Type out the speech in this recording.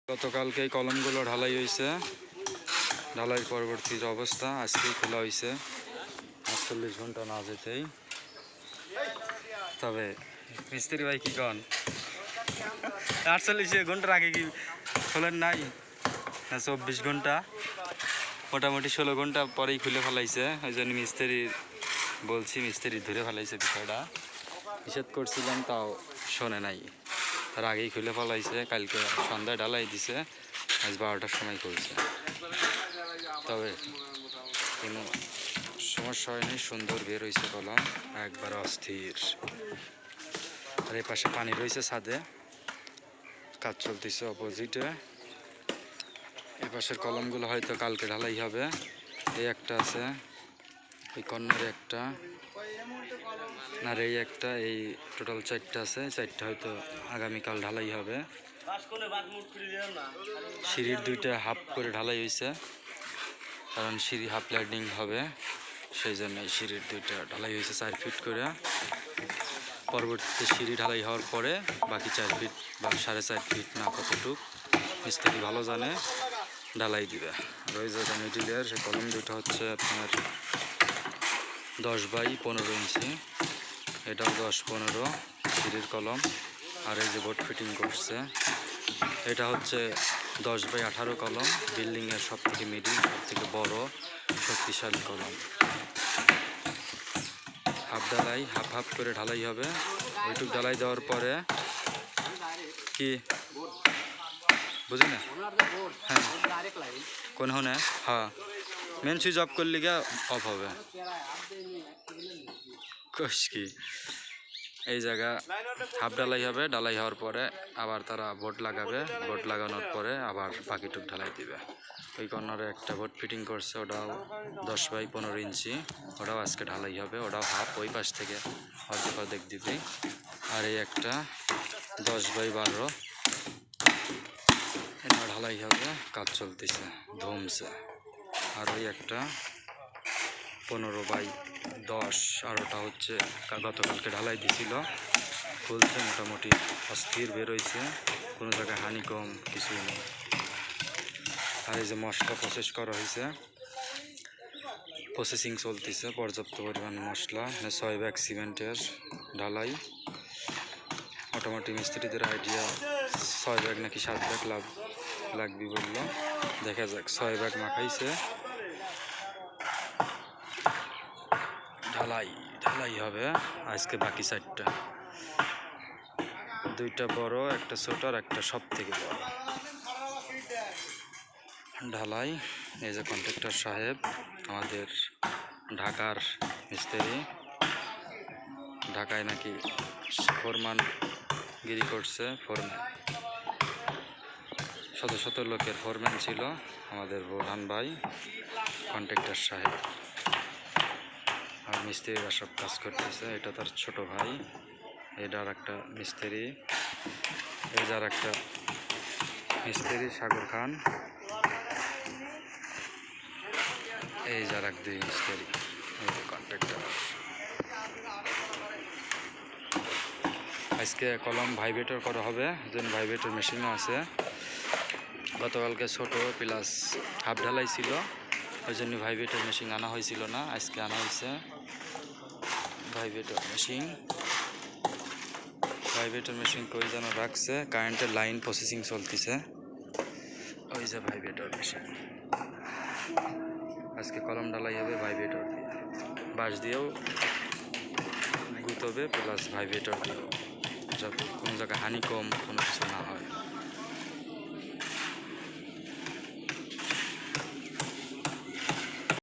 গতকালকে এই কলমগুলো ঢালাই হয়েছে, ঢালাই পরবর্তী অবস্থা আজকেই খোলা হয়েছে 48 ঘন্টা না যেতেই। তবে মিস্ত্রি ভাই কি কন 48 ঘন্টার আগে কি খোলেন নাই না 24 ঘন্টা, মোটামুটি 16 ঘন্টা পরেই খুলে ফেলাইছে। ওই জন্য মিস্ত্রি বলছি, মিস্ত্রি ধরে ফেলাইছে বিষয়টা, নিষেধ করছিলাম তাও শোনে নাই, তার আগেই খুলে ফেলাইছে। কালকে সন্ধ্যায় ঢালাই দিছে, আজ 12টার সময় করছে। তবে কোনো সমস্যা হয়নি, সুন্দর বের হয়েছে কলম, একবার অস্থির। আর এই পাশে পানি রয়েছে ছাদে, কাজ চলতেছে অপোজিটে। এই পাশের কলমগুলো হয়তো কালকে ঢালাই হবে। এই একটা আছে, এই কর্নারে একটা, আর এই একটা, এই টোটাল 4টা আছে। 4টা হয়তো আগামীকাল ঢালাই হবে। সিঁড়ির 2টা হাফ করে ঢালাই হয়েছে, কারণ সিঁড়ি হাফ ল্যান্ডিং হবে, সেই জন্য সিঁড়ির 2টা ঢালাই হয়েছে 4 ফিট করে। পরবর্তীতে সিঁড়ি ঢালাই হওয়ার পরে বাকি 4 ফিট বা 4.5 ফিট না কতটুক মিস্ত্রি ভালো জানে, ঢালাই দিবে। আর ওই যে মিডিলের সে কলম 2টা হচ্ছে আপনার 10x15 ইঞ্চি, এটাও 10-15 সিঁড়ির কলম। আর এই যে বোর্ড ফিটিং করছে, এটা হচ্ছে 10x18 কলম, বিল্ডিংয়ের সব থেকে মিডিল, সব থেকে বড় শক্তিশালী কলম। হাফ ঢালাই, হাফ হাফ করে ঢালাই হবে। ওইটুক ঢালাই দেওয়ার পরে কি বুঝি না, হ্যাঁ কোন হনে, হ্যাঁ মেন সুইচ অফ করলে গিয়ে অফ হবে। কি এই জায়গা হাফ ঢালাই হবে, ঢালাই হওয়ার পরে আবার তারা বোর্ড লাগাবে, বোর্ড লাগানোর পরে আবার বাকিটুক ঢালাই দিবে। ওই কর্নারে একটা বোর্ড ফিটিং করছে, ওটাও 10x15 ইঞ্চি, ওটাও আজকে ঢালাই হবে, ওটাও হাফ, ওই পাশ থেকে অর্ধেক দিবি। আর এই একটা 10x12, এটা ঢালাই হবে, কাজ চলতেছে ধুমছে। আর ওই একটা 15x10, আর ওটা হচ্ছে গতকালকে ঢালাই দিছিল, খুলছে মোটামুটি অস্থির বেরোইছে, কোনো জায়গায় হানি কম কিছুই নেই। আর এই যে মশলা প্রসেস করা হয়েছে, প্রসেসিং চলতেছে, পর্যাপ্ত পরিমাণ মশলা, 6 ব্যাগ সিমেন্টের ঢালাই। মোটামুটি মিস্ত্রিদের আইডিয়া 6 ব্যাগ নাকি 7 ব্যাগ লাগবে বললো, দেখা যাক। 6 ব্যাগ মাখাইছে, ঢালাই হবে আজকে বাকি 4টা, 2টা বড়, একটা ছোট, আর একটা সব থেকে বড় ঢালাই। এই যে কন্ট্রাক্টর সাহেব, আমাদের ঢাকার মিস্ত্রি, ঢাকায় নাকি ফোরম্যান গিরি করছে, ফোরম্যান শত লোকের ফোরম্যান ছিল আমাদের বোরহান ভাই, কন্ট্রাক্টর সাহেব। আর মিস্ত্রিরা সব কাজ করতেছে, এটা তার ছোট ভাই, এটার একটা মিস্ত্রি, এই যার একটা মিস্ত্রি সাগর খান, এই যার এক 2 মিস্ত্রি, কন্ট্রাক্টর। আজকে কলম ভাইব্রেটর করা হবে, যেন ভাইব্রেটর মেশিনও আছে। গতকালকে ছোট প্লাস হাফ ঢালাই ছিল, ওই জন্য ভাইব্রেটর মেশিন আনা হয়েছিল না, আজকে আনা হয়েছে ভাইব্রেটর মেশিন। ভাইব্রেটর মেশিন কই যেন রাখছে, কারেন্টের লাইন প্রসেসিং চলতেছে, ওই যে ভাইব্রেটর মেশিন। আজকে কলম ঢালাই হবে ভাইব্রেটর দিয়ে, বাঁশ দিয়েও গুতবে প্লাস ভাইব্রেটর দিয়েও, যাতে কোনো জায়গায় হানি কম কোনো কিছু না হয়।